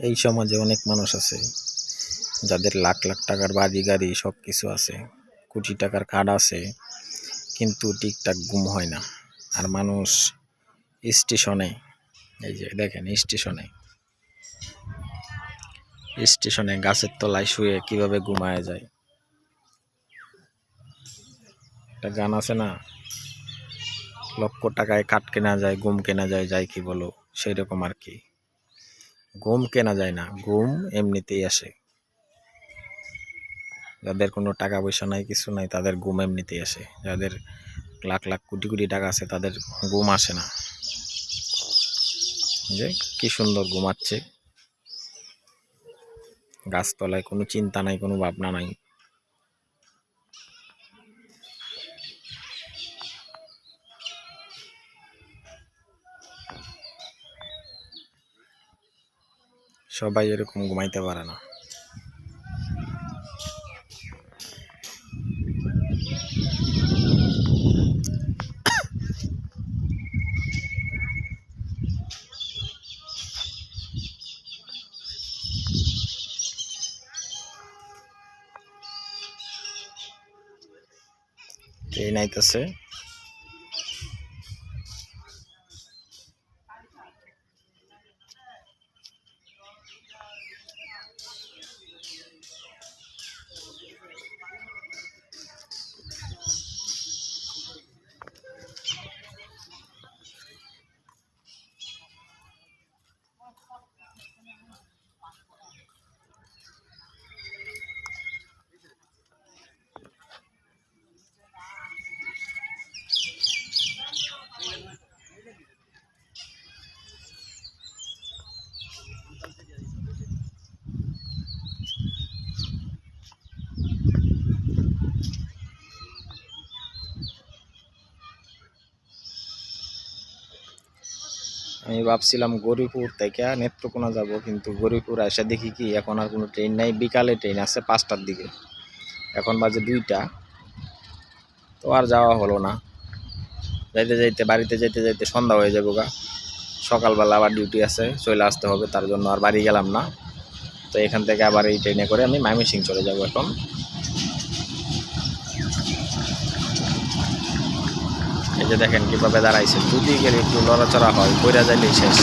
এই সমাজে অনেক মানুষ আছে যাদের লাখ লাখ টাকার বাড়ি গাড়ি সব কিছু আছে, কোটি টাকার কার্ড আছে, কিন্তু ঠিকঠাক ঘুম হয় না। আর মানুষ স্টেশনে, এই যে দেখেন স্টেশনে গাছের তলায় শুয়ে কিভাবে ঘুমায় যায়। একটা গান আছে না, লক্ষ টাকায় কাঠ কেনা যায়, ঘুম কেনা যায়, যাই কি বলো, সেই রকম আর কি। ঘুম কেনা যায় না, ঘুম এমনিতেই আসে। যাদের কোনো টাকা পয়সা নাই, কিছু নাই, তাদের ঘুম এমনিতেই আসে। যাদের লাখ লাখ কোটি কোটি টাকা আছে, তাদের ঘুম আসে না। যে কি সুন্দর ঘুমাচ্ছে, গাছতলায়, কোনো চিন্তা নাই, কোনো ভাবনা নাই। সবাই এরকম ঘুমাইতে পারে না। ট্রেন আইতেছে, আমি ভাবছিলাম গৌরীপুর থেকে নেত্রকোনা যাব, কিন্তু গৌরীপুর এসে দেখি কি এখন আর কোনো ট্রেন নাই। বিকালে ট্রেন আছে 5টার দিকে, এখন বাজে 2টা, তো আর যাওয়া হলো না। বাড়িতে যেতে যেতে সন্ধ্যা হয়ে যাবো গা। সকালবেলা আবার ডিউটি আছে, চলে আসতে হবে, তার জন্য আর বাড়ি গেলাম না। তো এখান থেকে আবার এই ট্রেনে করে আমি ময়মনসিংহ চলে যাব। এখন এই যে দেখেন কিভাবে দাঁড়াইছে, যদি গেলে একটু লড়াচড়া হয়, কইরা যাইলেই শেষ।